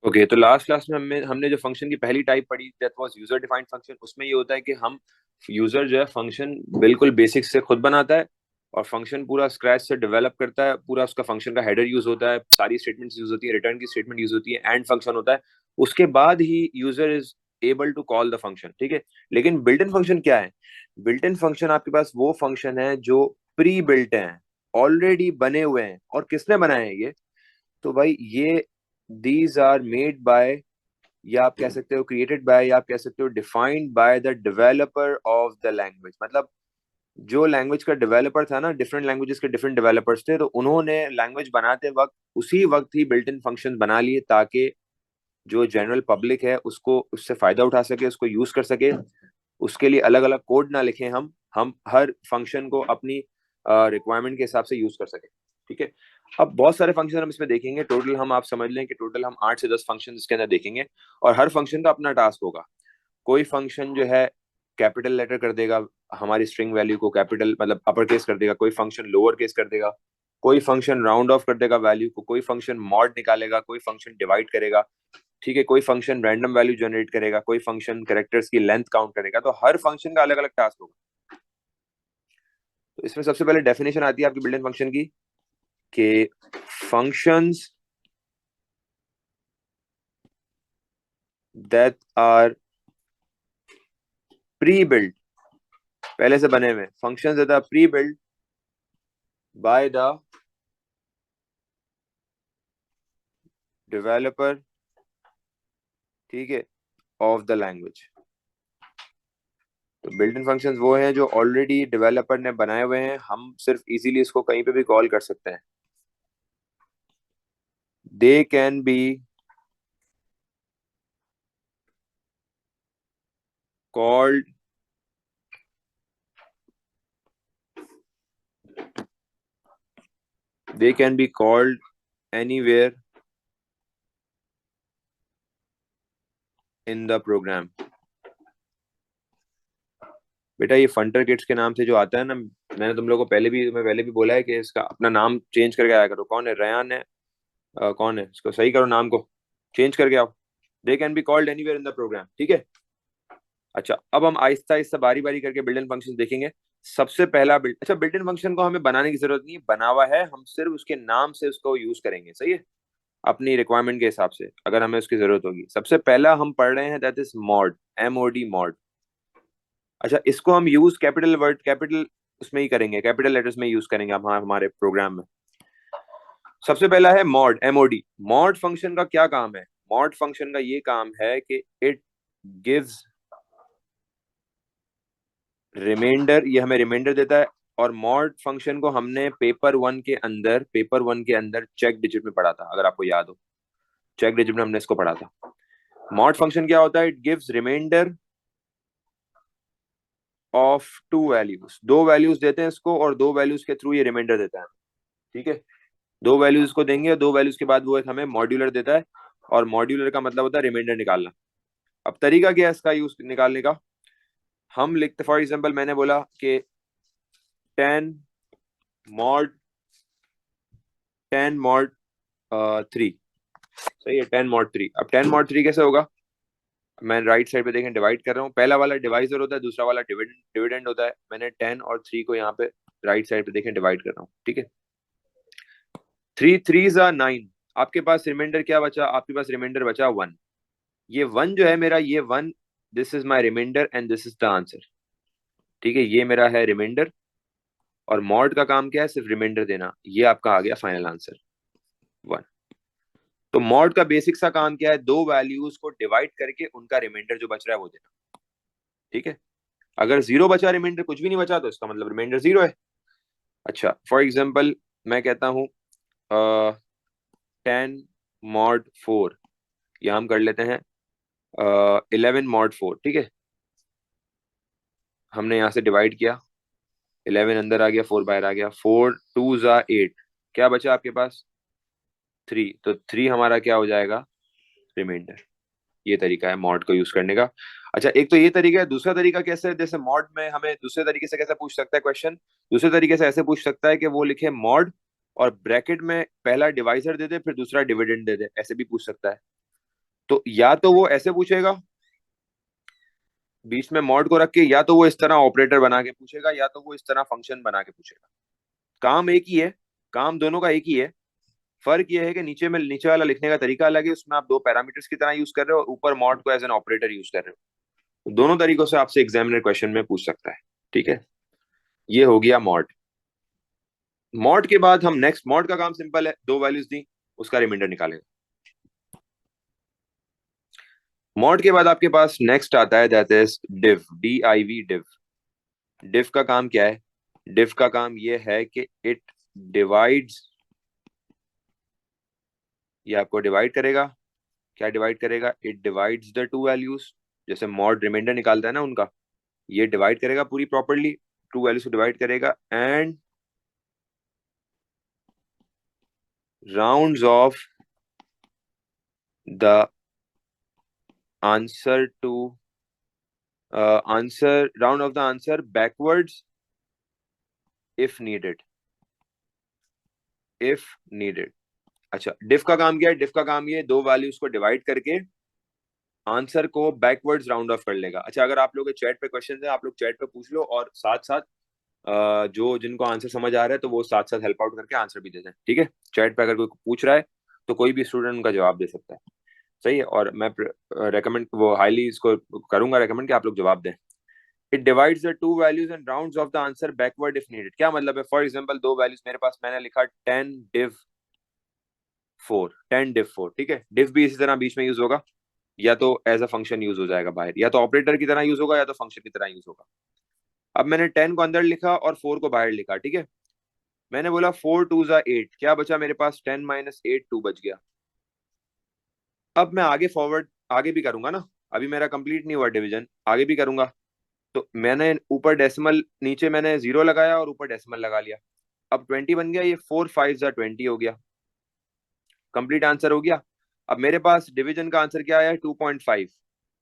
Okay, तो last class में हमने हमने जो फंक्शन की पहली टाइप पढ़ी that was user defined function. उसमें ये होता है कि हम यूजर जो है फंक्शन बिल्कुल बेसिक से खुद बनाता है और फंक्शन पूरा स्क्रैच से डेवलप करता है। पूरा उसका फंक्शन का हेडर यूज होता है, सारी स्टेटमेंट्स यूज होती है, रिटर्न की स्टेटमेंट यूज होती है, एंड फंक्शन होता है। उसके बाद ही user is able to call the function. ठीक है, लेकिन बिल्ट इन फंक्शन क्या है? बिल्ट इन फंक्शन आपके पास वो फंक्शन है जो प्री बिल्ट हैं, ऑलरेडी बने हुए हैं। और किसने बनाए हैं ये? तो भाई ये दीज आर मेड बाय, या आप कह सकते हो क्रिएटेड बाय, या आप कह सकते हो defined by the developer of the language. मतलब जो लैंग्वेज का डेवलपर था ना, डिफरेंट लैंग्वेजेस के डिफरेंट डेवलपर्स थे, तो उन्होंने लैंग्वेज बनाते वक्त उसी वक्त ही बिल्ट इन फंक्शन बना लिए ताकि जो जनरल पब्लिक है उसको उससे फायदा उठा सके, उसको यूज कर सके। उसके लिए अलग अलग कोड ना लिखें हम हर फंक्शन को अपनी रिक्वायरमेंट के हिसाब से यूज कर सके। ठीक है, अब बहुत सारे फंक्शन हम इसमें देखेंगे। टोटल हम आप समझ लें कि टोटल हम 8 से 10 फंक्शन इसके अंदर देखेंगे और हर फंक्शन का अपना टास्क होगा। कोई फंक्शन जो है कैपिटल लेटर कर देगा, हमारी स्ट्रिंग वैल्यू को कैपिटल मतलब अपर केस कर देगा। कोई फंक्शन लोअर केस कर देगा। कोई फंक्शन राउंड ऑफ कर देगा वैल्यू को। कोई फंक्शन मॉड निकालेगा। कोई फंक्शन डिवाइड करेगा। ठीक है, कोई फंक्शन रैंडम वैल्यू जनरेट करेगा। कोई फंक्शन कैरेक्टर्स की लेंथ काउंट करेगा। तो हर फंक्शन का अलग अलग टास्क होगा। तो इसमें सबसे पहले डेफिनेशन आती है आपकी बिल्ट इन फंक्शन की कि functions that are pre built, पहले से बने हुए functions that are pre built by the developer, ठीक है, ऑफ द लैंग्वेज। तो बिल्ट इन फंक्शंस वो हैं जो ऑलरेडी डेवलपर ने बनाए हुए हैं, हम सिर्फ इजीली इसको कहीं पे भी कॉल कर सकते हैं। They can be called they can be called anywhere in the program. बेटा ये फंटर किट्स के नाम से जो आता है ना, मैंने तुम लोगों को पहले भी बोला है कि इसका अपना नाम चेंज करके आया करो। कौन है? रयान है? कौन है? इसको सही करो, नाम को चेंज करके आओ। They can be called anywhere in the program. ठीक है, अच्छा अब हम आहिस्ता आहिस्ता बारी बारी करके बिल्ट इन फंक्शन देखेंगे। सबसे पहला बिल्ट इन फंक्शन को हमें बनाने की जरूरत नहीं है, बना हुआ है, हम सिर्फ उसके नाम से उसको यूज करेंगे। सही है, अपनी रिक्वायरमेंट के हिसाब से अगर हमें उसकी जरूरत होगी। सबसे पहला हम पढ़ रहे हैं that is mod, MOD mod. अच्छा, इसको हम यूज कैपिटल वर्ड कैपिटल उसमें ही करेंगे, कैपिटल लेटर्स में यूज करेंगे हम हमारे प्रोग्राम में। सबसे पहला है मॉड, MOD। मॉड फंक्शन का क्या काम है? मॉड फंक्शन का ये काम है कि इट गिव्स रिमाइंडर, ये हमें रिमाइंडर देता है। और मॉड फंक्शन को हमने पेपर वन के अंदर चेक डिजिट में पढ़ा था, अगर आपको याद हो। चेक डिजिट में हमने इसको पढ़ा था। मॉड फंक्शन क्या होता है? It gives reminder of two values, दो वैल्यूज देते हैं इसको और दो वैल्यूज के थ्रू ये रिमाइंडर देता है। ठीक है, दो वैल्यूज को देंगे और दो वैल्यूज के बाद वो एक हमें मॉड्यूलर देता है। और मॉड्यूलर का मतलब होता है रिमाइंडर निकालना। अब तरीका क्या है इसका यूज निकालने का? हम लिखते, फॉर एग्जांपल मैंने बोला कि 10 मॉड 10 मॉड 3। सही है, 10 मॉड 3। अब 10 मॉड 3 कैसे होगा? मैं राइट साइड पे देखें डिवाइड कर रहा हूँ। पहला वाला डिवाइजर होता है, दूसरा वाला डिविडेंड होता है। मैंने 10 और 3 को यहाँ पे राइट साइड पे देखें डिवाइड कर रहा हूँ। ठीक है, 3 3 9। आपके पास रिमाइंडर क्या बचा? आपके पास रिमाइंडर बचा 1। ये 1 जो है मेरा, ये 1, this is my reminder and this is the answer. ठीक है, ये मेरा है रिमाइंडर। और मॉड का काम क्या है? सिर्फ रिमाइंडर देना। ये आपका आ गया फाइनल आंसर 1। तो मॉड का बेसिक सा काम क्या है? दो वैल्यूज को डिवाइड करके उनका रिमाइंडर जो बच रहा है वो देना। ठीक है, अगर जीरो बचा, रिमाइंडर कुछ भी नहीं बचा, तो इसका मतलब रिमाइंडर जीरो है। अच्छा, फॉर एग्जाम्पल मैं कहता हूँ 10 मॉड 4, या हम कर लेते हैं 11 मॉड 4। ठीक है, हमने यहाँ से डिवाइड किया, 11 अंदर आ गया, 4 बाहर आ गया। 4 2 8, क्या बचा आपके पास? 3। तो 3 हमारा क्या हो जाएगा? रिमाइंडर। ये तरीका है मॉड को यूज करने का। अच्छा, एक तो ये तरीका है। दूसरा तरीका कैसे है? जैसे मॉड में हमें दूसरे तरीके से कैसे पूछ सकता है क्वेश्चन? दूसरे तरीके से ऐसे पूछ सकता है कि वो लिखे मॉड और ब्रैकेट में पहला डिवाइजर दे दे, फिर दूसरा डिविडेंड दे दे। ऐसे भी पूछ सकता है। तो या तो वो ऐसे पूछेगा बीच में मॉड को रख के, या तो वो इस तरह ऑपरेटर बना के पूछेगा, या तो वो इस तरह फंक्शन बना के पूछेगा। काम एक ही है, काम दोनों का एक ही है। फर्क ये है कि नीचे वाला लिखने का तरीका अलग है, उसमें आप दो पैरामीटर्स की तरह यूज कर रहे हो, ऊपर मॉड को एज एन ऑपरेटर यूज कर रहे हो। तो दोनों तरीकों से आपसे एग्जामिनर क्वेश्चन में पूछ सकता है। ठीक है, ये हो गया मॉड। मॉड के बाद हम नेक्स्ट, मॉड का काम सिंपल है, दो वैल्यूज दी, उसका रिमाइंडर निकालेगा। मॉड के बाद आपके पास नेक्स्ट आता है that is div, DIV, div. Div का काम क्या है? डिव का काम ये है कि इट डिवाइड्स, ये आपको डिवाइड करेगा। क्या डिवाइड करेगा? It divides the two values. जैसे मॉड रिमाइंडर निकालता है ना उनका, ये डिवाइड करेगा पूरी प्रॉपर्ली, टू वैल्यूज को डिवाइड करेगा, and rounds off the answer to answer, round off the answer backwards if needed, if needed. अच्छा, डिफ का काम क्या है? डिफ का काम ये दो वैल्यूज को डिवाइड करके आंसर को बैकवर्ड्स राउंड ऑफ कर लेगा। अच्छा, अगर आप लोग के चैट पे क्वेश्चन है, आप लोग चैट पे पूछ लो, और साथ साथ जो जिनको आंसर समझ आ रहा है तो वो साथ साथ हेल्प आउट करके आंसर भी दे दें। ठीक है, चैट पे अगर कोई पूछ रहा है तो कोई भी स्टूडेंट उनका जवाब दे सकता है। सही है, और मैं रेकमेंड, वो हाईली इसको करूंगा रेकमेंड कि आप लोग जवाब दें। It divides the two values and rounds off the answer backward if needed. क्या मतलब है? फॉर एग्जांपल दो वैल्यूज मेरे पास, मैंने लिखा 10 div 4, 10 div 4। ठीक है, div भी इसी तरह बीच में यूज होगा, या तो एज अ फंक्शन यूज हो जाएगा बाहर, या तो ऑपरेटर की तरह यूज होगा, या तो फंक्शन की तरह यूज होगा। अब मैंने 10 को अंदर लिखा और 4 को बाहर लिखा। ठीक है, मैंने बोला 4 2 जा 8, क्या बचा मेरे पास? 10 - 8, 2 बच गया। अब मैं आगे फॉरवर्ड, आगे भी करूंगा ना, अभी मेरा कंप्लीट नहीं हुआ डिवीजन, आगे भी करूंगा। तो मैंने ऊपर डेसिमल, नीचे मैंने जीरो लगाया और ऊपर डेसिमल लगा लिया। अब 20 बन गया, ये 4 5 जा 20 हो गया। कंप्लीट आंसर हो गया। अब मेरे पास डिवीजन का आंसर क्या आया? 2.5।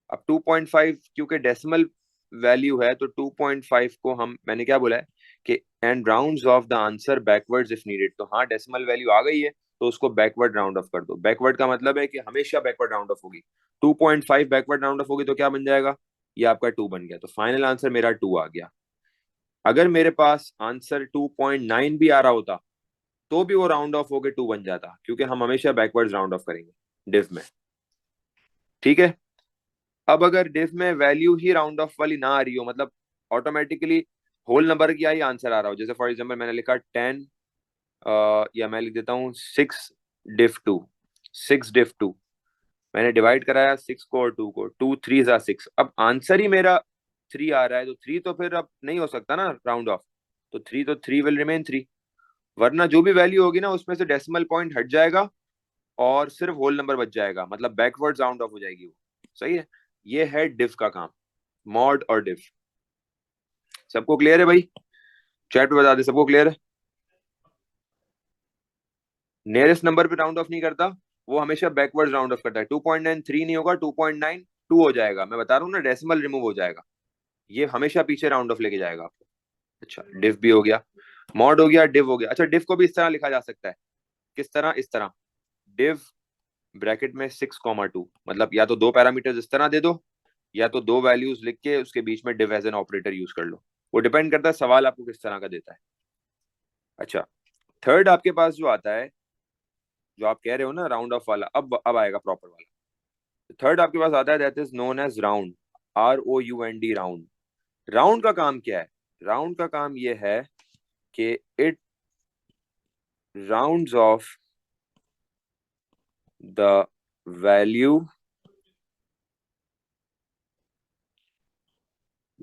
अब 2.5 क्योंकि डेसिमल वैल्यू है, तो 2.5 को हम, मैंने क्या बोला है कि and rounds off the answer backwards if needed. तो हाँ, डेसिमल वैल्यू आ गई है तो उसको बैकवर्ड राउंड ऑफ कर दो। बैकवर्ड का मतलब है कि हमेशा बैकवर्ड राउंड ऑफ होगी। 2.5 बैकवर्ड राउंड ऑफ होगी तो क्या बन जाएगा? ये आपका 2 बन गया। तो फाइनल आंसर मेरा 2 आ गया। अगर मेरे पास आंसर 2.9 भी आ रहा होता तो भी वो राउंड ऑफ होके 2 बन जाता, क्योंकि हम हमेशा बैकवर्ड राउंड ऑफ करेंगे डिव में। ठीक है, अब अगर डिफ में वैल्यू ही राउंड ऑफ वाली ना आ रही हो, मतलब ऑटोमेटिकली होल नंबर की ही आंसर आ रहा हो, जैसे फॉर एग्जांपल मैंने लिखा 10, या मैं लिख देता हूँ 6 div 2, 6 div 2। मैंने डिवाइड कराया 6 को और 2 को, 2 3 जा 6, अब आंसर ही मेरा 3 आ रहा है, तो 3 तो फिर अब नहीं हो सकता ना राउंड ऑफ, तो 3 तो 3 विल रिमेन 3। वरना जो भी वैल्यू होगी ना उसमें से डेसिमल पॉइंट हट जाएगा और सिर्फ होल नंबर बच जाएगा, मतलब बैकवर्ड राउंड ऑफ हो जाएगी वो। सही है, ये है डिफ का काम, मॉड और डिफ। सबको क्लियर है भाई? चैट पे बता दे सबको क्लियर है। नियरेस्ट नंबर पे राउंड ऑफ नहीं करता, वो हमेशा बैकवर्ड राउंड ऑफ करता है। 2.9 3 नहीं होगा, 2.9 2 हो जाएगा। मैं बता रहा हूँ ना, डेसिमल रिमूव हो जाएगा, ये हमेशा पीछे राउंड ऑफ लेके जाएगा आपको। अच्छा, डिफ भी हो गया, मॉड हो गया, डिव हो गया। अच्छा, डिफ को भी इस तरह लिखा जा सकता है। किस तरह? इस तरह, डिव ब्रैकेट में 6,2, मतलब या तो दो पैरामीटर्स इस तरह दे दो, या तो दो वैल्यूज लिख के उसके बीच में div as an operator use कर लो। वो डिपेंड करता है सवाल आपको किस तरह का देता है। अच्छा, थर्ड आपके पास जो आता है, जो आप कह रहे हो ना राउंड ऑफ वाला, अब आएगा प्रॉपर वाला। थर्ड आपके पास आता है that is known as round, ROUND, round. Round का काम क्या है? राउंड का काम ये है कि it rounds off the value,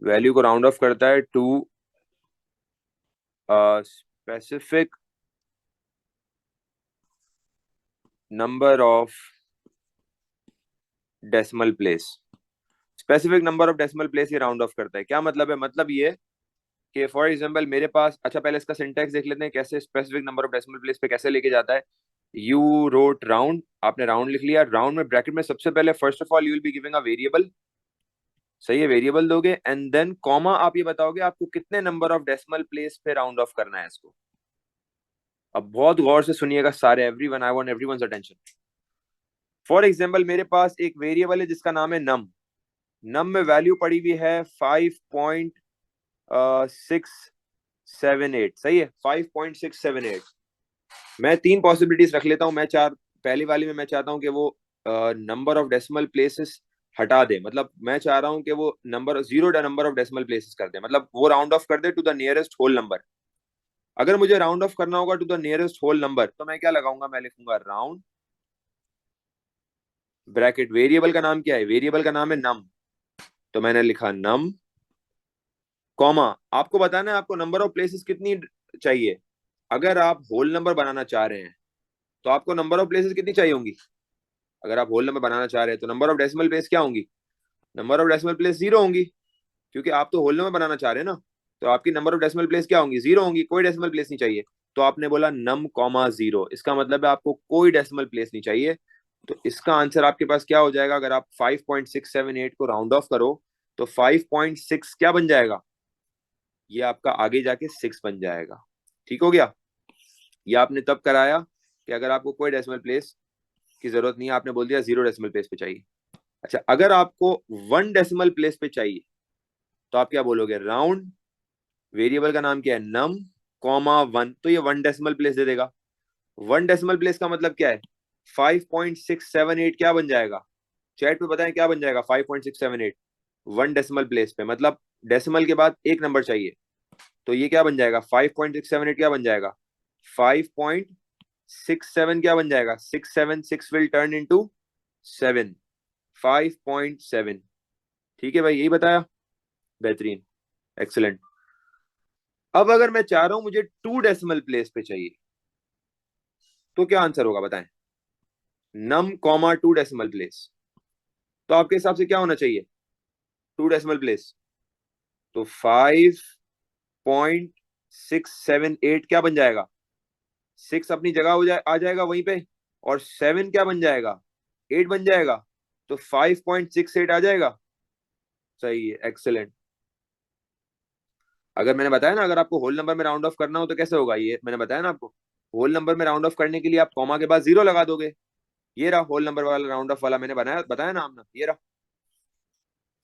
value को राउंड ऑफ करता है to specific number of decimal place. Specific number of decimal place ये राउंड ऑफ करता है। क्या मतलब है? मतलब ये कि फॉर एग्जांपल मेरे पास, अच्छा पहले इसका सिंटैक्स देख लेते हैं कैसे specific number of decimal place पे कैसे लेके जाता है। यू रोट राउंड, आपने राउंड लिख लिया, राउंड में ब्रैकेट में सबसे पहले first of all you will be giving a variable. सही है, वेरिएबल दोगे एंड देन कॉमा, आप ये बताओगे आपको कितने नंबर ऑफ डेसिमल प्लेस पे राउंड ऑफ करना है इसको। अब बहुत गौर से सुनिएगा सारे, everyone, I want everyone's attention. For example मेरे पास एक वेरिएबल है जिसका नाम है नम। नम में वैल्यू पड़ी हुई है 5.678, सही है, 5.678। मैं तीन पॉसिबिलिटीज रख लेता हूँ। मैं चार, पहली वाली में मैं चाहता हूँ कि वो नंबर ऑफ डेसिमल प्लेसेस हटा दे, मतलब मैं चाह रहा हूँ कि वो number zero number of decimal places कर दे, मतलब वो राउंड ऑफ कर दे to the nearest whole number. अगर मुझे राउंड ऑफ करना होगा to the nearest whole number तो मैं क्या लगाऊंगा, मैं लिखूंगा राउंड ब्रैकेट, वेरिएबल का नाम क्या है, वेरिएबल का नाम है नम, तो मैंने लिखा नम कॉमा, आपको बताना है आपको नंबर ऑफ प्लेसेस कितनी चाहिए। अगर आप होल नंबर बनाना चाह रहे हैं तो आपको नंबर ऑफ प्लेसेस कितनी चाहिए होंगी। अगर आप होल नंबर बनाना चाह रहे हैं तो नंबर ऑफ डेसिमल प्लेस क्या होंगी, number of decimal place zero होंगी, क्योंकि आप तो होल नंबर बनाना चाह रहे हैं ना। तो आपकी नंबर ऑफ डेसिमल प्लेस क्या होंगी, जीरो होंगी, कोई डेसिमल प्लेस नहीं चाहिए। तो आपने बोला नम कॉमा जीरो, इसका मतलब है आपको कोई डेसिमल प्लेस नहीं चाहिए। तो इसका आंसर आपके पास क्या हो जाएगा, अगर आप 5.678 को राउंड ऑफ करो तो 5.6 क्या बन जाएगा, ये आपका आगे जाके 6 बन जाएगा। ठीक हो गया। ये आपने तब कराया कि अगर आपको कोई डेसिमल प्लेस की जरूरत नहीं है, आपने बोल दिया जीरो डेसिमल प्लेस पे चाहिए। अच्छा, अगर आपको वन डेसिमल प्लेस पे चाहिए तो आप क्या बोलोगे, राउंड, वेरिएबल का नाम क्या है नम कॉमा वन, तो ये वन डेसिमल प्लेस दे देगा। वन डेसिमल प्लेस का मतलब क्या है, 5.678 क्या बन जाएगा, चैट पे बताएं क्या बन जाएगा 5.678 वन डेसिमल प्लेस पे, मतलब डेसिमल के बाद एक नंबर चाहिए। तो ये क्या बन जाएगा 5.678 क्या बन जाएगा 5.67 क्या बन जाएगा 67, 6 विल टर्न इनटू 7, 5.7। ठीक है भाई, यही बताया, बेहतरीन, एक्सलेंट। अब अगर मैं चाह रहा हूं मुझे टू डेसिमल प्लेस पे चाहिए तो क्या आंसर होगा बताएं, नम कॉमा टू डेसिमल प्लेस, तो आपके हिसाब से क्या होना चाहिए टू डेसिमल प्लेस, तो 5.678 क्या बन जाएगा, 6 अपनी जगह हो जाए आ जाएगा वहीं पे, और 7 क्या बन जाएगा 8 बन जाएगा, तो 5.68 आ जाएगा। सही है, एक्सेलेंट। अगर मैंने बताया ना अगर आपको होल नंबर में राउंड ऑफ करना हो तो कैसे होगा, ये मैंने बताया ना आपको, होल नंबर में राउंड ऑफ करने के लिए आप कॉमा के बाद जीरो लगा दोगे। ये रहा होल नंबर वाला राउंड ऑफ वाला, मैंने बनाया बताया ना आपने, ये रहा।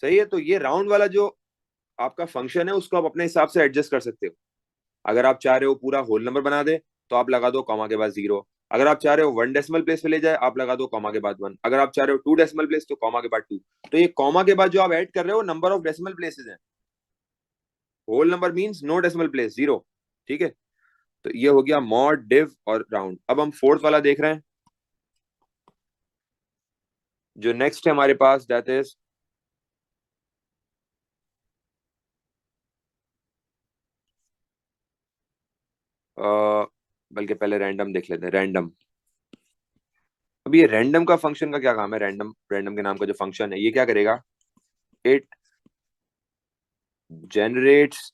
सही है, तो ये राउंड वाला जो आपका फंक्शन है उसको आप अपने हिसाब से एडजस्ट कर सकते हो। अगर आप चाह रहे हो पूरा होल नंबर बना दे तो आप लगा दो कॉमा के बाद जीरो। अगर आप चाह रहे हो वन डेसिमल प्लेस पे ले जाए आप लगा दो कॉमा के बाद वन। अगर आप चाह रहे हो टू डेसिमल प्लेस तो कॉमा के बाद टू। तो ये कॉमा के बाद जो आप ऐड कर रहे हो नंबर ऑफ डेसिमल प्लेसेस हैं, whole number means no decimal place zero. ठीक है, तो ये हो गया मॉड डिव और राउंड। अब हम फोर्थ वाला देख रहे हैं जो नेक्स्ट है हमारे पास, दैट इज बल्कि पहले रैंडम देख लेते हैं, रैंडम। अब ये रैंडम का फंक्शन का क्या काम है, रैंडम, रैंडम के नाम का जो फंक्शन है ये क्या करेगा, it generates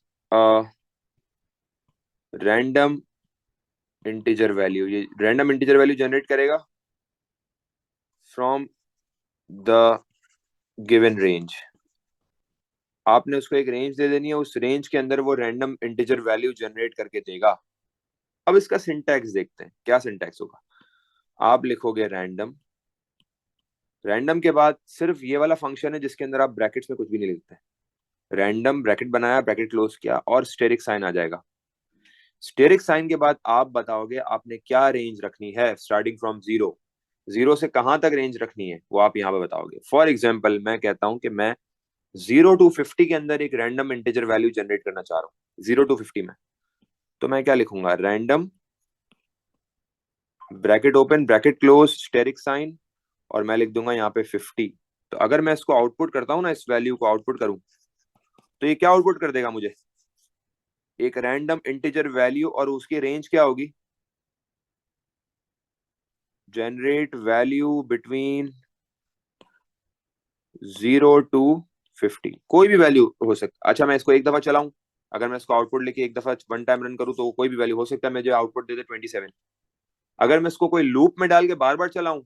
random integer value, ये रैंडम इंटीजर वैल्यू जनरेट करेगा फ्रॉम द गिवन रेंज। आपने उसको एक रेंज दे देनी है, उस रेंज के अंदर वो रैंडम इंटीजर वैल्यू जनरेट करके देगा। अब इसका सिंटैक्स देखते हैं क्या सिंटैक्स होगा। आप लिखोगे रैंडम, रैंडम के बाद सिर्फ ये वाला फंक्शन है जिसके अंदर आप ब्रैकेट्स में कुछ भी नहीं लिखते, रैंडम ब्रैकेट बनाया, ब्रैकेट क्लोज किया और स्टेरिक साइन आ जाएगा। स्टेरिक साइन के बाद आप बताओगे आपने क्या रेंज रखनी है, स्टार्टिंग फ्रॉम जीरो, जीरो से कहां तक रेंज रखनी है वो आप यहाँ पे बताओगे। फॉर एग्जाम्पल मैं कहता हूं कि मैं 0 to 50 के अंदर एक रैंडम इंटीजर वैल्यू जनरेट करना चाह रहा हूँ 0 to 50 में। तो मैं क्या लिखूंगा, random bracket open bracket close asterisk sign, और मैं लिख दूंगा यहाँ पे 50। तो अगर मैं इसको आउटपुट करता हूँ ना, इस वैल्यू को आउटपुट करूं तो ये क्या आउटपुट कर देगा मुझे, एक रैंडम इंटीजर वैल्यू, और उसकी रेंज क्या होगी, जनरेट वैल्यू बिटवीन 0 to 50, कोई भी वैल्यू हो सकता। अच्छा मैं इसको एक दफा चलाऊं, अगर मैं इसको आउटपुट लेके एक दफा वन टाइम रन करूं तो कोई भी वैल्यू हो सकता है, मुझे आउटपुट दे दे 27। अगर मैं इसको कोई लूप में डाल के बार बार चलाऊं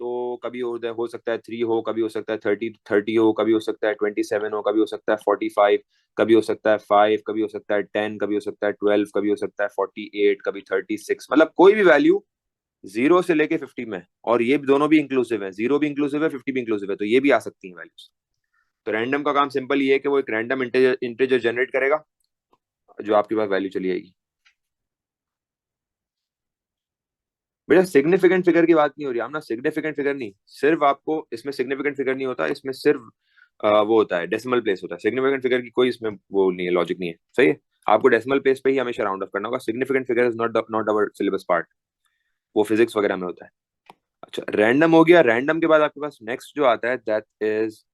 तो कभी हो सकता है 3 हो, कभी हो सकता है 30 हो, कभी हो सकता है 27 हो, कभी हो सकता है 45, कभी हो सकता है 5, कभी हो सकता है 10, कभी हो सकता है 12, कभी हो सकता है 48, कभी 36, मतलब कोई भी वैल्यू 0 से लेके 50 में, और ये दोनों भी इंक्लूसिव है, 0 भी इंक्लूसिव है 50 भी इंक्लूसिव है, तो ये भी आ सकती है वैल्यूज। तो रैंडम का काम सिंपल ये है कि वो एक रैंडम इंटीजर जनरेट करेगा जो आपके पास वैल्यू चली आएगी। बेटा सिग्निफिकेंट फिगर की बात नहीं हो रही, हम ना सिग्निफिकेंट फिगर नहीं, सिर्फ आपको इसमें सिग्निफिकेंट फिगर नहीं होता, इसमें सिर्फ वो होता है डेसिमल प्लेस होता है। सिग्निफिकेंट फिगर की कोई इसमें वो नहीं है, लॉजिक नहीं है, सही है। आपको डेसिमल प्लेस पे ही हमेशा राउंड ऑफ करना होगा। Significant figure is not our syllabus part, वो फिजिक्स वगैरह में होता है। अच्छा रैंडम हो गया। रैंडम के बाद आपके पास नेक्स्ट जो आता है दैट इज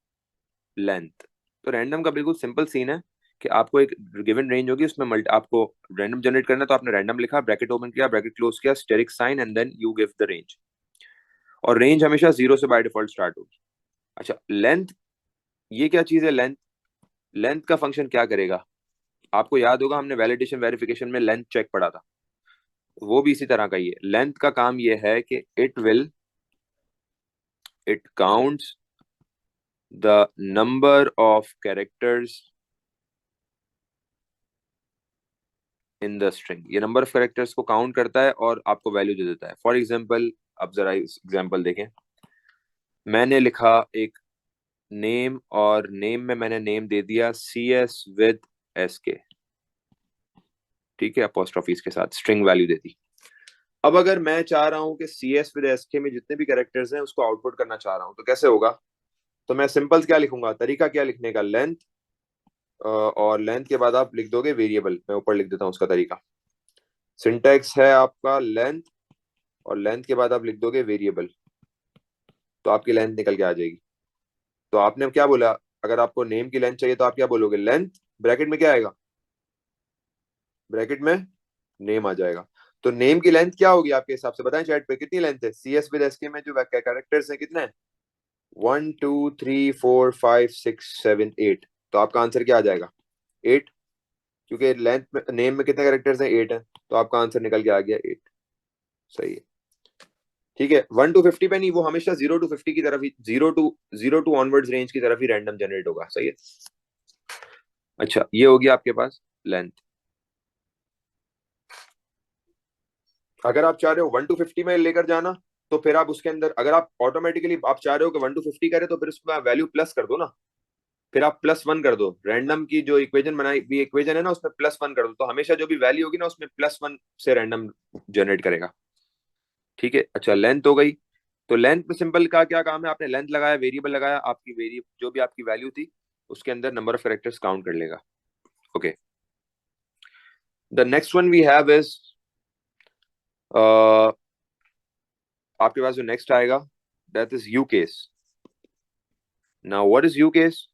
लेंथ। तो रैंडम का बिल्कुल सिंपल सीन है कि आपको एक गिवन रेंज होगी, उसमें मल्टी आपको रैंडम जनरेट करना है, तो आपने रैंडम लिखा, ब्रैकेट ओपन किया, ब्रैकेट क्लोज किया, asterisk sign, and then you give the range. और रेंज हमेशा 0 से बाय डिफॉल्ट स्टार्ट होगी। अच्छा लेंथ, ये क्या चीज है लेंथ? लेंथ का फंक्शन क्या करेगा? आपको याद होगा हमने वैलिडेशन वेरिफिकेशन में लेंथ चेक पढ़ा था, वो भी इसी तरह का ही है। लेंथ का काम ये है कि it counts the number of characters in the string. ये नंबर ऑफ कैरेक्टर्स को काउंट करता है और आपको वैल्यू दे देता है। फॉर एग्जाम्पल, अब जरा एग्जाम्पल देखें। मैंने लिखा एक नेम, और नेम में मैंने नेम दे दिया CS विद SK, ठीक है, अपोस्ट्रोफीज के साथ स्ट्रिंग वैल्यू दे दी। अब अगर मैं चाह रहा हूं कि CS विद SK में जितने भी कैरेक्टर्स हैं उसको आउटपुट करना चाह रहा हूं, तो कैसे होगा? तो मैं सिंपल क्या लिखूंगा, तरीका क्या लिखने का, लेंथ, और लेंथ के बाद आप लिख दोगे वेरिएबल। मैं ऊपर लिख देता हूँ उसका तरीका। सिंटैक्स है आपका लेंथ, और लेंथ के बाद आप लिख दोगे वेरिएबल, तो आपकी लेंथ निकल के आ जाएगी। तो आपने क्या बोला, अगर आपको नेम की लेंथ चाहिए तो आप क्या बोलोगे, लेंथ ब्रैकेट में क्या आएगा, ब्रैकेट में नेम आ जाएगा। तो नेम की लेंथ क्या होगी आपके हिसाब से, बताएं चैट पे कितनी लेंथ है? CS विद SK में जो कैरेक्टर्स हैं कितने हैं? 1 2 3 4 5 6 7 8। तो आपका आंसर क्या आ जाएगा? 8, क्योंकि लेंथ में नेम में कितने कैरेक्टर्स हैं? 8 है, तो आपका आंसर निकल के आ गया 8। सही है, ठीक है। 1 to 50 पे नहीं, वो हमेशा 0 to 50 की तरफ ही, जीरो टू ऑनवर्ड्स रेंज की तरफ ही रैंडम जनरेट होगा, सही है। अच्छा ये हो गया आपके पास लेंथ। अगर आप चाह रहे हो 1 to 50 में लेकर जाना, तो फिर आप उसके अंदर, अगर आप ऑटोमेटिकली आप चाह रहे हो कि 1 to 50 करे, तो फिर उसमें वैल्यू प्लस कर दो ना। फिर आप +1 कर दो, रैंडम की जो इक्वेशन बनाई भी इक्वेशन है ना, उसमें +1 कर दो, तो हमेशा जो भी वैल्यू होगी ना उसमें +1 से रैंडम जनरेट करेगा, ठीक है। अच्छा लेंथ हो गई। तो लेंथ में सिंपल का क्या काम है, आपने लेंथ लगाया, वेरिएबल लगाया, आपकी वेरिएबल जो भी आपकी वैल्यू थी उसके अंदर नंबर ऑफ कैरेक्टर्स काउंट कर लेगा। Okay, the next one we have is, आपके पास जो नेक्स्ट आएगा that is U case. Now what is U case?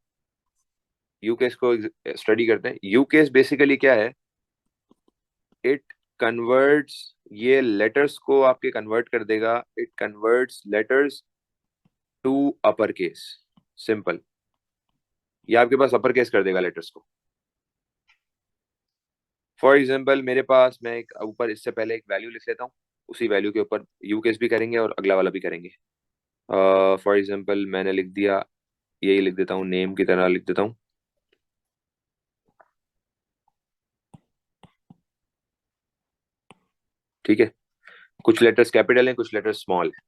U case को स्टडी करते हैं। यू केस बेसिकली क्या है, इट कन्वर्ट्स, ये लेटर्स को आपके कन्वर्ट कर देगा, it converts letters to upper case. Simple, ये आपके पास अपर केस कर देगा लेटर्स को। फॉर एग्जाम्पल मेरे पास, मैं एक ऊपर इससे पहले एक वैल्यू लिख लेता हूँ, उसी वैल्यू के ऊपर यू केस भी करेंगे और अगला वाला भी करेंगे। फॉर एग्जाम्पल मैंने लिख दिया, यही लिख देता हूँ, नेम की तरह लिख देता हूँ, ठीक है। कुछ लेटर्स कैपिटल हैं, कुछ लेटर्स स्मॉल है।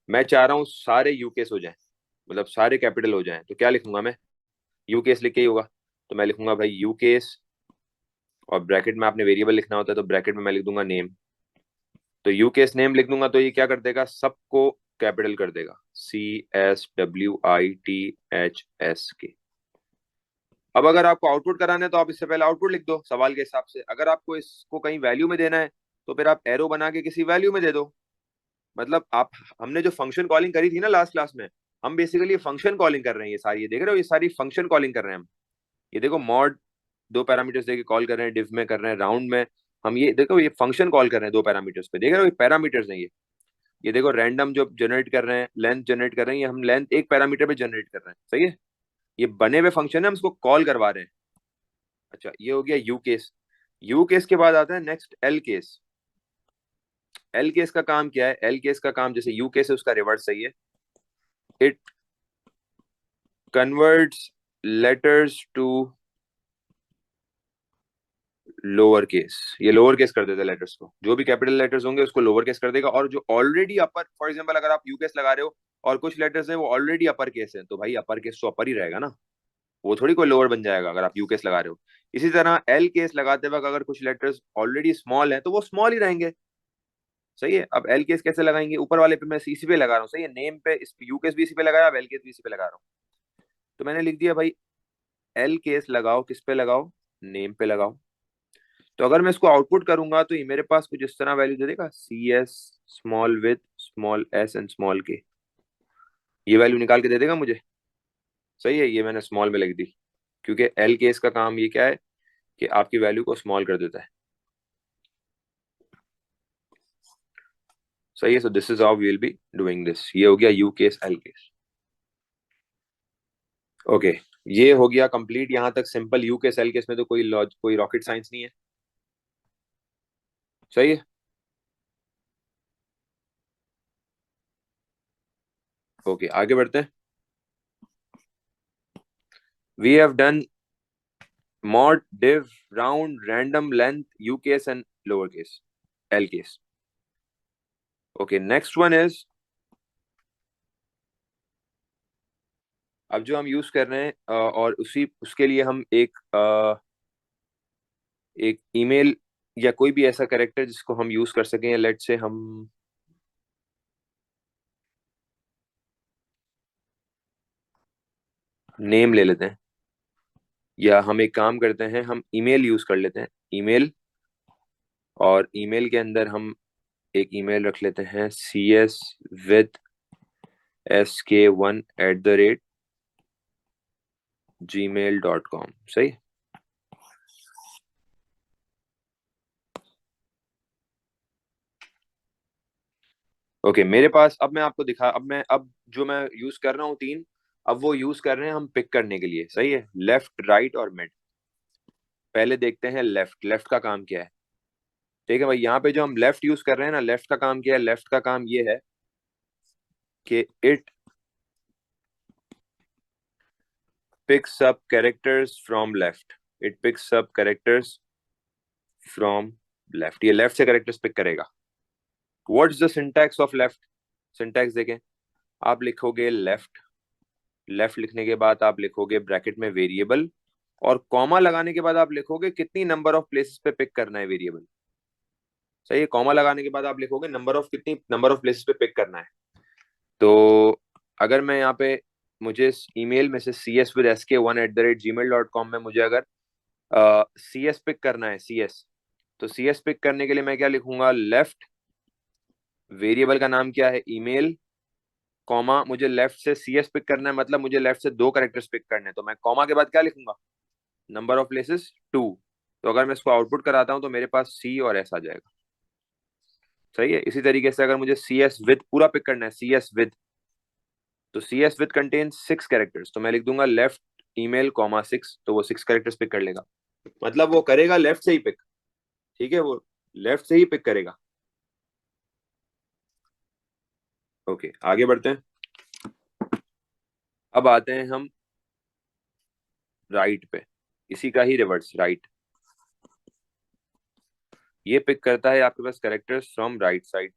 मैं चाह रहा हूँ सारे यू केस हो जाएं, मतलब सारे कैपिटल हो जाएं, तो क्या लिखूंगा मैं? यू केस लिख के ही होगा, तो मैं लिखूंगा भाई यू केस, और ब्रैकेट में आपने वेरिएबल लिखना होता है तो ब्रैकेट में मैं लिख दूंगा नेम। तो यू केस नेम लिख दूंगा, तो ये क्या कर देगा, सबको कैपिटल कर देगा, CSWITHSK। अब अगर आपको आउटपुट कराना है तो आप इससे पहले आउटपुट लिख दो सवाल के हिसाब से। अगर आपको इसको कहीं वैल्यू में देना है तो फिर आप एरो बना के किसी वैल्यू में दे दो। मतलब आप, हमने जो फंक्शन कॉलिंग करी थी ना लास्ट क्लास में, हम बेसिकली फंक्शन कॉलिंग कर रहे हैं। ये सारी, ये देख रहे हो, ये सारी फंक्शन कॉलिंग कर रहे हैं हम। ये देखो मॉड, 2 पैरामीटर्स देके कॉल कर रहे हैं, डिव में कर रहे हैं, राउंड में, हम ये देखो ये फंक्शन कॉल कर रहे हैं 2 पैरामीटर्स पे, देख रहे हो ये पैरामीटर्स हैं ये देखो रैंडम जो जनरेट कर रहे हैं, लेंथ जनरेट कर रहे हैं, ये हम लेंथ एक पैरामीटर पे जनरेट कर रहे हैं, सही है। ये बने हुए फंक्शन है, हम इसको कॉल करवा रहे हैं। अच्छा ये हो गया यू केस। यू केस के बाद आता है next L case. L case का काम क्या है? एल केस का काम जैसे यू केस है उसका रिवर्स सही है, it converts letters to lower case, ये लोअर केस कर देता है लेटर्स को, जो भी कैपिटल लेटर्स होंगे उसको लोअर केस कर देगा, और जो ऑलरेडी अपर, फॉर एग्जांपल अगर आप यू केस लगा रहे हो और कुछ लेटर्स हैं वो ऑलरेडी अपर केस है, तो भाई अपर केस तो अपर ही रहेगा ना, वो थोड़ी कोई लोअर बन जाएगा अगर आप यू केस लगा रहे हो। इसी तरह एल केस लगाते वक्त अगर कुछ लेटर्स ऑलरेडी स्मॉल है तो वो स्मॉल ही रहेंगे। सही है। अब एल केस कैसे लगाएंगे, ऊपर वाले पे मैं इसी पे लगा रहा हूँ, सही है, नेम पे इस यू केस भी इसी पे लगाया, अब एल केस भी इसी पे लगा रहा हूँ। तो मैंने लिख दिया भाई एल केस लगाओ, किस पे लगाओ, नेम पे लगाओ। तो अगर मैं इसको आउटपुट करूंगा तो ये मेरे पास कुछ इस तरह वैल्यू दे देगा, C S small with small S and small K, ये वैल्यू निकाल के दे देगा मुझे। सही है, ये मैंने स्मॉल में लिख दी, क्योंकि एल केस का काम ये क्या है कि आपकी वैल्यू को स्मॉल कर देता है। सही है, so this is how we will be doing this. ये हो गया U case L case. Okay, ये हो गया कंप्लीट यहाँ तक simple U case L case में तो कोई रॉकेट साइंस नहीं है। सही है। ओके, आगे बढ़ते हैं। We have done mod div round random length u case and lower case l case. Okay, next one is, अब जो हम यूज कर रहे हैं और उसी उसके लिए हम एक ईमेल या कोई भी ऐसा कैरेक्टर जिसको हम यूज कर सकें, लेट से हम नेम ले लेते हैं, या हम एक काम करते हैं, हम ईमेल यूज कर लेते हैं, ईमेल, और ईमेल के अंदर हम एक ईमेल रख लेते हैं cs with sk1@gmail.com। सही। ओके, मेरे पास अब मैं आपको दिखा, अब जो मैं यूज कर रहा हूँ तीन, अब वो यूज कर रहे हैं हम पिक करने के लिए। सही है, लेफ्ट राइट और मिड। पहले देखते हैं लेफ्ट, लेफ्ट का काम क्या है। ठीक है भाई, यहाँ पे जो हम लेफ्ट यूज कर रहे हैं ना, लेफ्ट का काम क्या है, लेफ्ट का काम ये है कि it picks up characters from left, it picks up characters from left, ये लेफ्ट से कैरेक्टर्स पिक करेगा। What's the syntax of left, syntax देखें, आप लिखोगे लेफ्ट, लेफ्ट लिखने के बाद आप लिखोगे ब्रैकेट में वेरिएबल, और कॉमा लगाने के बाद आप लिखोगे कितनी नंबर ऑफ प्लेसेस पे पिक करना है वेरिएबल। सही है, कॉमा लगाने के बाद आप लिखोगे कितनी नंबर ऑफ प्लेसेस पे पिक करना है। तो अगर मैं यहाँ पे, मुझे इस ईमेल में से cs@sk1@gmail.com में मुझे अगर सी एस पिक करना है, सी एस, तो सी एस पिक करने के लिए मैं क्या लिखूंगा, लेफ्ट, वेरिएबल का नाम क्या है, ईमेल, कॉमा, मुझे लेफ्ट से सी एस पिक करना है, मतलब मुझे लेफ्ट से दो करेक्टर्स पिक करने हैं, तो मैं कॉमा के बाद क्या लिखूंगा, नंबर ऑफ प्लेसेस 2। तो अगर मैं इसको आउटपुट कराता हूँ तो मेरे पास सी और एस आ जाएगा। सही है। इसी तरीके से अगर मुझे सी एस विद पूरा पिक करना है, सी एस विद, तो C S with contain 6 characters, तो मैं लिख दूंगा लेफ्ट ईमेल कॉमा 6, तो वो 6 कैरेक्टर्स पिक कर लेगा। मतलब वो करेगा लेफ्ट से ही पिक। ठीक है, वो लेफ्ट से ही पिक करेगा। ओके, आगे बढ़ते हैं। अब आते हैं हम राइट पे, इसी का ही रिवर्स, राइट। ये पिक करता है आपके पास characters from right side,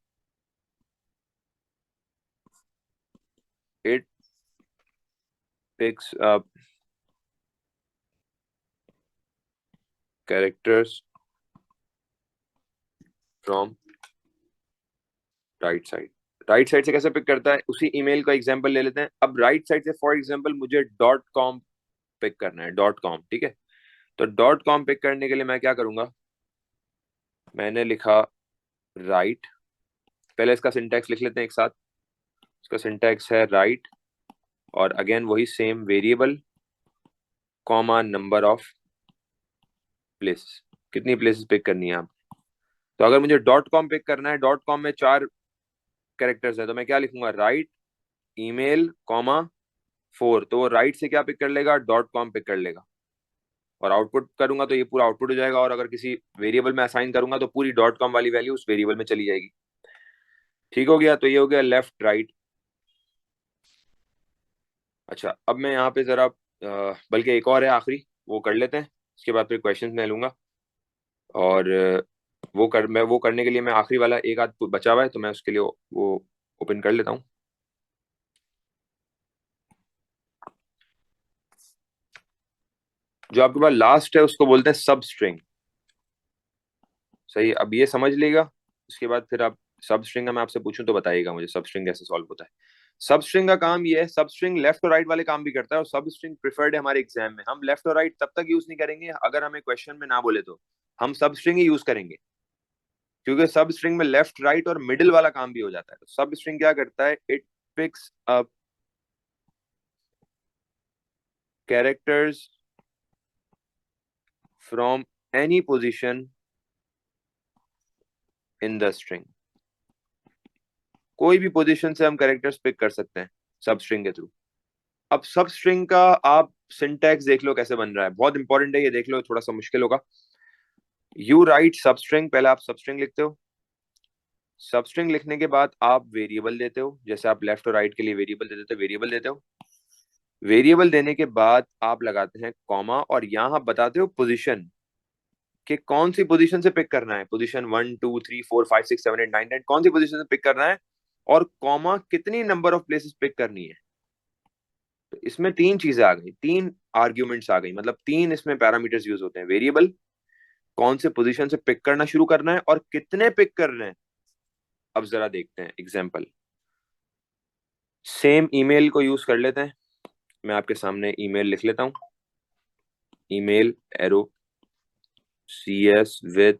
it picks up characters from right side. Right side से कैसे पिक करता है, उसी ईमेल का एग्जांपल ले लेते हैं। अब राइट साइड से फॉर एग्जांपल मुझे डॉट कॉम पिक करना है, डॉट कॉम, ठीक है। तो डॉट कॉम पिक करने के लिए मैं क्या करूंगा, मैंने लिखा राइट, पहले इसका सिंटैक्स लिख लेते हैं एक साथ। इसका सिंटैक्स है राइट, और अगेन वही same, variable, comma, number of places, कितनी प्लेसेस पिक करनी है आप। तो अगर मुझे डॉट कॉम पिक करना है, डॉट कॉम में 4 कैरेक्टर्स है, तो मैं क्या लिखूंगा, राइट ईमेल कॉमा 4, तो वो राइट से क्या पिक कर लेगा, डॉट कॉम पिक कर लेगा, और आउटपुट करूंगा तो ये पूरा आउटपुट हो जाएगा, और अगर किसी वेरिएबल में असाइन करूंगा तो पूरी डॉट कॉम वाली वैल्यू उस वेरिएबल में चली जाएगी। ठीक हो गया, तो ये हो गया लेफ्ट राइट। अच्छा, अब मैं यहाँ पे जरा बल्कि एक और है आखिरी, वो कर लेते हैं, इसके बाद फिर क्वेश्चन मैं लूंगा। और वो करने के लिए मैं आखिरी वाला एक आध बचा हुआ है, तो मैं उसके लिए वो ओपन कर लेता हूँ। जो आपके पास लास्ट है उसको बोलते हैं सब स्ट्रिंग। सही, अब ये समझ लेगा। उसके बाद फिर आप सब स्ट्रिंग का मैं आपसे पूछूं तो बताइएगा मुझे सब स्ट्रिंग कैसे सॉल्व होता है। सब स्ट्रिंग का काम ये है, सब स्ट्रिंग लेफ्ट और राइट वाले काम भी करता है, और सब स्ट्रिंग प्रिफर्ड है हमारे एग्जाम में। हम लेफ्ट और राइट तब तक यूज नहीं करेंगे अगर हमें क्वेश्चन में ना बोले तो हम सब स्ट्रिंग ही यूज करेंगे, क्योंकि सब स्ट्रिंग में लेफ्ट राइट और मिडिल वाला काम भी हो जाता है। तो सब स्ट्रिंग क्या करता है, it picks up characters from any position in the string. कोई भी पोजीशन से हम कैरेक्टर्स पिक कर सकते हैं सब स्ट्रिंग के थ्रू। अब सब स्ट्रिंग का आप सिंटैक्स देख लो कैसे बन रहा है, बहुत इंपॉर्टेंट है ये, देख लो, थोड़ा सा मुश्किल होगा। यू राइट सब स्ट्रिंग, पहले आप सब स्ट्रिंग लिखते हो। सब स्ट्रिंग लिखने के बाद आप वेरिएबल देते हो, जैसे आप लेफ्ट और राइट के लिए वेरिएबल देते हो, वेरिएबल देते हो। वेरिएबल देने के बाद आप लगाते हैं कॉमा, और यहाँ आप बताते हो पोजीशन, कि कौन सी पोजीशन से पिक करना है, पोजीशन 1 2 3 4 5 6 7 8 9 10, कौन सी पोजीशन से पिक करना है, और कॉमा कितनी नंबर ऑफ प्लेसेस पिक करनी है। तो इसमें तीन चीजें आ गई, तीन आर्ग्यूमेंट्स आ गई, मतलब तीन इसमें पैरामीटर्स यूज होते हैं। वेरिएबल, कौन से पोजीशन से पिक करना शुरू करना है, और कितने पिक करने हैं। अब जरा देखते हैं एग्जांपल। सेम ईमेल को यूज कर लेते हैं। मैं आपके सामने ईमेल लिख लेता हूं। Email arrow cs with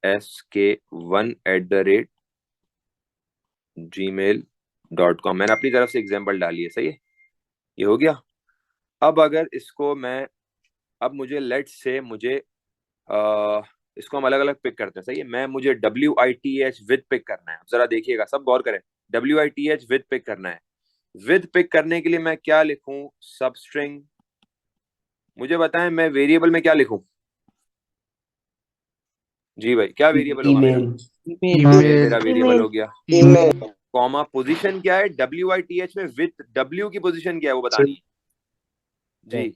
sk1@gmail.com, मैंने अपनी तरफ से एग्जांपल डाली है, सही है, ये हो गया। अब अगर इसको मैं, अब मुझे लेट से मुझे इसको हम अलग अलग पिक करते हैं, सही है। मुझे WITH विद पिक करना है, जरा देखिएगा, सब गौर करें। WITH विद पिक करना है। विद पिक करने के लिए मैं क्या लिखूं, सब स्ट्रिंग। मुझे बताएं मैं वेरिएबल में क्या लिखूं। जी भाई, क्या वेरिएबल होगा मेरा। ये मेरा वेरिएबल हो गया। कॉमा पोजीशन क्या है WITH में, विद W की पोजीशन क्या है वो बतानी है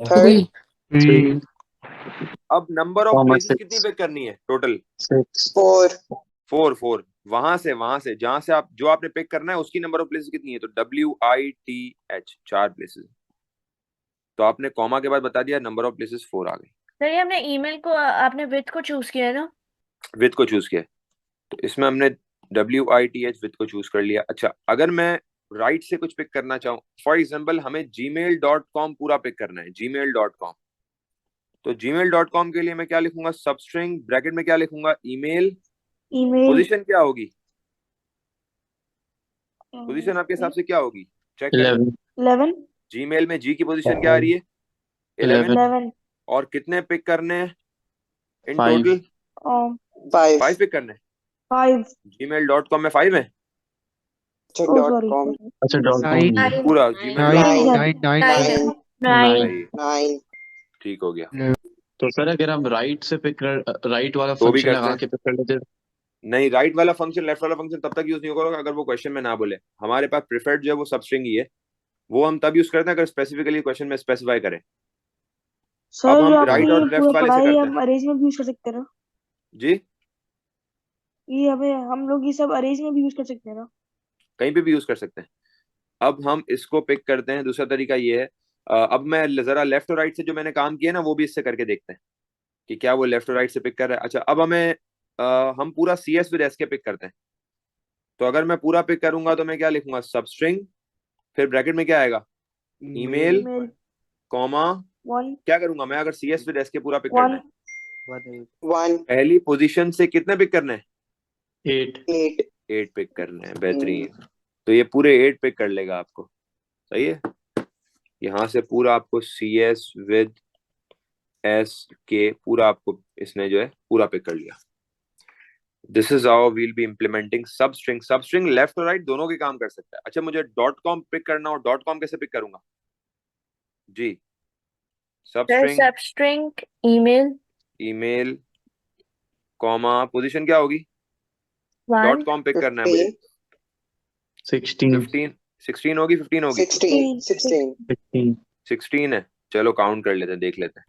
जी। अब नंबर ऑफ प्लेसेस कितनी पिक करनी है टोटल, 4 वहां से जहां से आप, जो आपने पिक करना है उसकी नंबर ऑफ प्लेसेस कितनी है, तो WITH 4 प्लेसेस। तो आपने कॉमा के बाद बता दिया, नंबर ऑफ प्लेसेस 4 आ गई। सर ये हमने ईमेल को, आपने विथ को चूज किया है ना। विद को चूज किया, तो इसमें हमने WITH विद को चूज कर लिया। अच्छा, अगर मैं राइट से कुछ पिक करना चाहूँ, फॉर एग्जाम्पल हमें gmail.com पूरा पिक करना है, gmail.com। तो gmail.com के लिए मैं क्या लिखूंगा, सब स्ट्रिंग ब्रैकेट में क्या लिखूंगा, ईमेल। पोजीशन क्या होगी, पोजीशन आपके हिसाब से क्या होगी, चेक करें। 11 जीमेल में जी की पोजीशन क्या आ रही है, 11। और कितने पिक करने हैं इन टोटल, 5 पिक करने हैं। 5 gmail.com में 5 है। अच्छा पूरा gmail.com 9 ठीक हो गया। तो सर अगर हम राइट से पिक राइट वाला तो भी फंक्शन करते लगा हैं। के पिक कर लेते नहीं, राइट वाला फंक्शन लेफ्ट वाला फंक्शन तब तक यूज नहीं होगा अगर वो क्वेश्चन में ना बोले। हमारे पास प्रिफर्ड जो है वो सब स्ट्रिंग ही है, वो हम तब यूज करते हैं अगर स्पेसिफिकली क्वेश्चन में स्पेसिफाई करें। सर अब जो हम आपने राइट और ये लेफ्ट पूरा वाले पढ़ा से है करते हम हैं अरेज में भी यूज कर सकते हैं ना। जी। ये हमें हम लोग ये सब अरेज में भी यूज कर सकते हैं ना। कहीं पे भी यूज कर सकते हैं। अब हम इसको पिक करते हैं, दूसरा तरीका ये है। अब मैं जरा लेफ्ट और राइट से जो मैंने काम किया ना वो भी इससे करके देखते हैं कि क्या वो लेफ्ट और राइट से पिक कर रहा है। अच्छा, अब हम पूरा CS विद SK पिक करते हैं। तो अगर मैं पूरा पिक करूंगा तो मैं क्या लिखूंगा, सब स्ट्रिंग, फिर ब्रैकेट में क्या आएगा, ईमेल, कॉमा, 1 क्या करूंगा मैं अगर CS विद SK पूरा पिक करना 1 है, पहली पोजीशन से कितने पिक करने हैं, 8 8 पिक करने हैं। बेहतरीन। तो ये पूरे 8 पिक कर लेगा आपको, सही है। यहाँ से पूरा आपको CS विद SK पूरा आपको इसने जो है पूरा पिक कर लिया। This is how we'll be implementing sub string. सब स्ट्रिंग लेफ्ट और राइट दोनों के काम कर सकता है। अच्छा, मुझे .com पिक करना हो, .com कैसे पिक करूंगा जी, सब स्ट्रिंग, सब string email, email, comma, position क्या होगी, वन .com पिक करना है मुझे। 16 16 होगी, 15 होगी, 16 16 है। चलो काउंट कर लेते हैं, देख लेते हैं।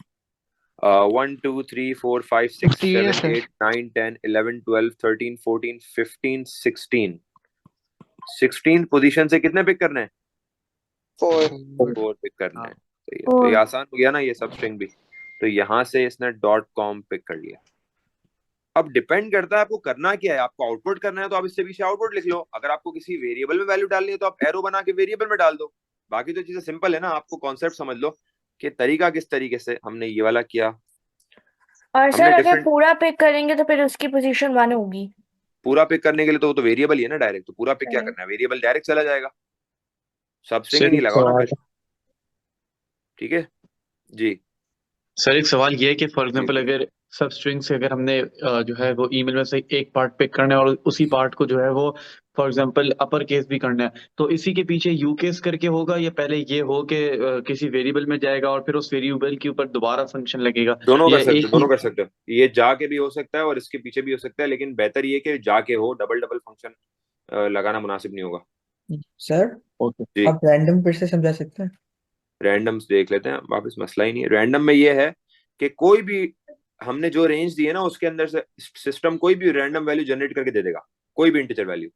1 2 3 4 5 6 50 है 7 सर 8 9 10 11 12 13 14 15 16 16 पोजीशन से कितने पिक करने हैं? 4 पिक करने हैं। सही है, तो ये आसान हो गया ना ये सब स्ट्रिंग भी। तो यहाँ से इसने .com पिक कर लिया। अब डिपेंड करता है आपको करना क्या है। आपको आउटपुट करना है तो आप इससे पीछे आउटपुट लिख लो। अगर आपको किसी वेरिएबल में वैल्यू डालनी है तो आप एरो बना के वेरिएबल में डाल दो। बाकी तो चीजें सिंपल है ना। आपको कॉन्सेप्ट समझ लो कि तरीका किस तरीके से हमने ये वाला किया। और हमने सर अगर डिफरेंट पूरा पिक करेंगे तो फिर उसकी पोजीशन 1 होगी। पूरा पिक करने के लिए तो वो तो वेरिएबल ही है ना डायरेक्ट। तो पूरा पिक क्या सही। करना है, वेरिएबल डायरेक्ट चला जाएगा। सब स्ट्रिंग ही सर नहीं एक लगाओ ना सवाल फिर। ठीक है जी सर एक सवाल ये है कि फॉर जी एग्जांपल जी। अगर सब स्ट्रिंग से अगर हमने जो है वो ईमेल में से एक पार्ट पिक करना है और उसी पार्ट को जो है वो फॉर एग्जांपल अपर केस भी करना है, तो इसी के पीछे यू केस करके होगा या पहले ये हो कि किसी वेरिएबल में जाएगा और फिर उस वेरिएबल के ऊपर दोबारा फंक्शन लगेगा, दोनों या कर सकते एक हो, ही? दोनों कर सकते हो। ये जाके भी हो सकता है और इसके पीछे भी हो सकता है, लेकिन बेहतर ये कि जाके हो। डबल डबल फंक्शन लगाना मुनासिब नहीं होगा सर ओके जी। आप रैंडम फिर से समझा सकते हैं? रैंडम्स देख लेते हैं वापस। मसला ही नहीं है। रैंडम में ये है कि कोई भी हमने जो रेंज दी है ना उसके अंदर से सिस्टम कोई भी रैंडम वैल्यू जनरेट करके दे देगा, कोई भी इंटीजर वैल्यू।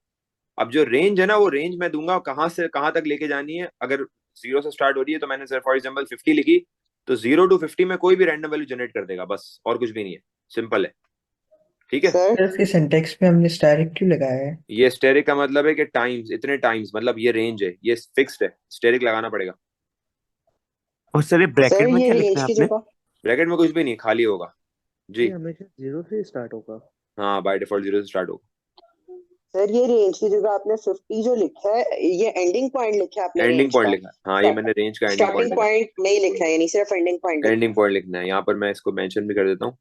अब जो रेंज है ना वो रेंज मैं दूंगा कहाँ से कहाँ तक लेके जानी है। अगर 0 से स्टार्ट हो रही है तो मैंने सर फॉर एग्जांपल 50 लिखी, तो 0 to 50 में कोई भी रैंडम वैल्यू जनरेट कर देगा, बस और कुछ भी नहीं है। सिंपल है। ठीक है। सर इसके सिंटेक्स में हमने स्टैटिक क्यों लगाया है? ये स्टेरिक का मतलब है कि टाइम्स, इतने टाइम्स, मतलब ये रेंज है, ये फिक्स्ड है। स्टेरिक लगाना पड़ेगा। और सर ये ब्रैकेट में ये क्या रेंज लिखना है की आपने? जगह ब्रैकेट में कुछ भी नहीं, खाली होगा जी। ये हमेशा 0 से स्टार्ट होगा। हाँ बाय डिफॉल्ट 0 से स्टार्ट होगा। सर ये रेंज की जगह आपने 50 जो लिखा है ये एंडिंग पॉइंट लिखा है आपने एंडिंग रेंज पॉइंट का। लिखा है। हाँ ये मैंने रेंज का एंडिंग पॉइंट स्टार्टिंग लिखा पॉइंट नहीं लिखा है, यानी सिर्फ एंडिंग पॉइंट है। लिखा एंडिंग पॉइंट लिखना है। यहाँ पर मैं इसको मेंशन भी कर देता हूँ।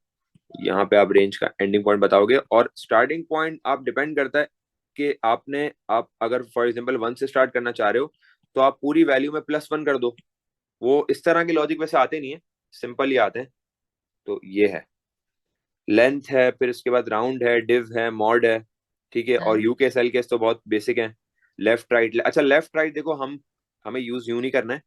यहाँ पे आप रेंज का एंडिंग पॉइंट बताओगे और स्टार्टिंग पॉइंट आप डिपेंड करता है कि आप अगर फॉर एग्जांपल 1 से स्टार्ट करना चाह रहे हो तो आप पूरी वैल्यू में +1 कर दो। वो इस तरह के लॉजिक वैसे आते नहीं है, सिंपल ही आते हैं। तो ये है, लेंथ है, फिर इसके बाद राउंड है, डिव है, मॉड है। ठीक है। और यू केस एल केस तो बहुत बेसिक है। लेफ्ट राइट, अच्छा लेफ्ट राइट देखो हमें यूज यूं नहीं करना है।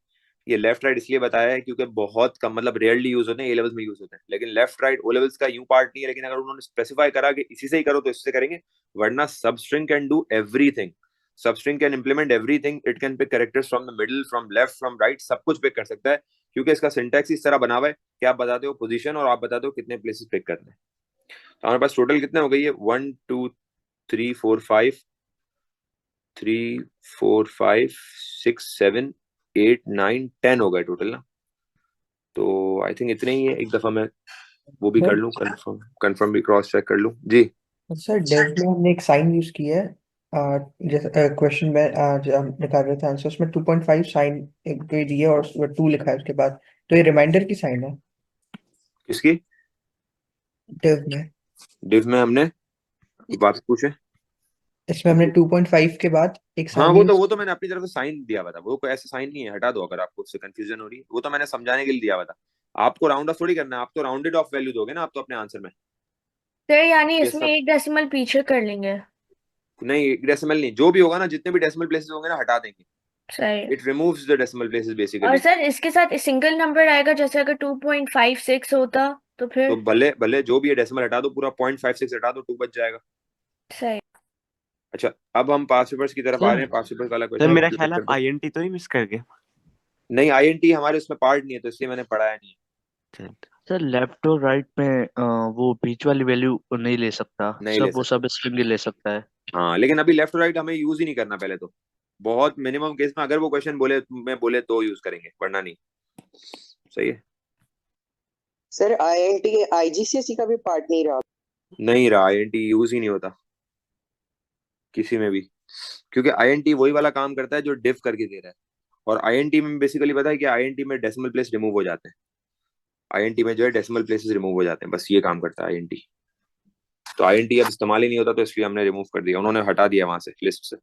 ये लेफ्ट राइट इसलिए बताया है क्योंकि बहुत कम, मतलब रेयरली यूज होते हैं, ए लेवल्स में यूज होते हैं। लेकिन लेफ्ट राइट ओ लेवल्स का यूं पार्ट नहीं है। लेकिन अगर उन्होंने स्पेसिफाई करा कि इसी से ही करो तो इससे करेंगे, वरना substring can do everything. Substring can implement everything. It can pick characters from the middle, from left, from right, सब कुछ पिक कर सकता है क्योंकि इसका सिंटैक्स इस तरह बना हुआ है कि आप बताते हो पोजीशन और आप बताते हो कितने प्लेसेस पिक करने हैं। तो हमारे पास टोटल कितने हो गई है? 1 2 3 4 5 3 4 5 6 7 8 9 10 हो गए टोटल ना। तो आई थिंक इतने ही है। एक दफा मैं वो भी कर लूं, कंफर्म भी क्रॉस चेक कर लूं जी। सर डेव में हमने एक साइन यूज किया है। जैसे क्वेश्चन में जो हम निकाल रहे थे आंसर, उसमें 2.5 साइन एक कोई दिया और उसमें 2 लिखा है उसके बाद, तो ये रिमाइंडर की साइन है किसकी? डेव में। डिव में हमने बात पूछे। इसमें हमने 2.5 के बाद एक हाँ साइन यूज। वो तो मैंने अपनी तरफ से साइन दिया हुआ था। वो कोई ऐसा साइन नहीं है, हटा दो अगर आपको उससे कंफ्यूजन हो रही है। वो तो मैंने समझाने के लिए दिया हुआ था। आपको राउंड ऑफ थोड़ी करना है, आप तो राउंडेड ऑफ वैल्यू दोगे ना आप तो अपने आंसर में। सर यानी ये इसमें सब 1 डेसिमल पीछे कर लेंगे। नहीं, डेसिमल नहीं, जो भी होगा ना, जितने भी डेसिमल प्लेसेस होंगे ना हटा देंगे। सही। It removes the decimal places और बेसिकली। सर इसके साथ सिंगल नंबर आएगा, जैसे अगर 2.56 होता तो तो फिर। भले भले जो भी है डेसिमल हटा दो, पूरा 0.56 हटा दो, 2 बच जाएगा। सही। अच्छा अब हम पास पेपर्स की तरफ आ रहे हैं। पास पेपर्स वाला सर मेरा ख्याल क्वेश्चन आप INT तो नहीं मिस कर गए? नहीं, आईएनटी हमारे उसमें पार्ट नहीं है तो इसलिए मैंने पढ़ाया नहीं है। सर लेफ्ट और राइट में वो बीच वाली वैल्यू नहीं ले सकता, नहीं ले वो सकता। सब स्ट्रिंग ही ले सकता है। हाँ लेकिन अभी लेफ्ट और राइट हमें यूज ही नहीं करना। पहले तो बहुत मिनिमम केस में अगर वो क्वेश्चन बोले तो यूज करेंगे, वरना नहीं। सही है। सर आईएनटी आईजीसीएसई का भी पार्ट नहीं रहा। नहीं रहा, आईएनटी यूज ही नहीं होता किसी में भी, क्योंकि आईएनटी वही वाला काम करता है जो डिफ करके दे रहा है। और आईएनटी में बेसिकली पता है कि आईएनटी में डेसिमल प्लेस रिमूव हो जाते हैं। आईएनटी में जो है डेसिमल प्लेसेस रिमूव हो जाते हैं, बस ये काम करता है आईएनटी। तो आईएनटी अब इस्तेमाल ही नहीं होता तो इसलिए हमने रिमूव कर दिया, उन्होंने हटा दिया वहां से लिस्ट से।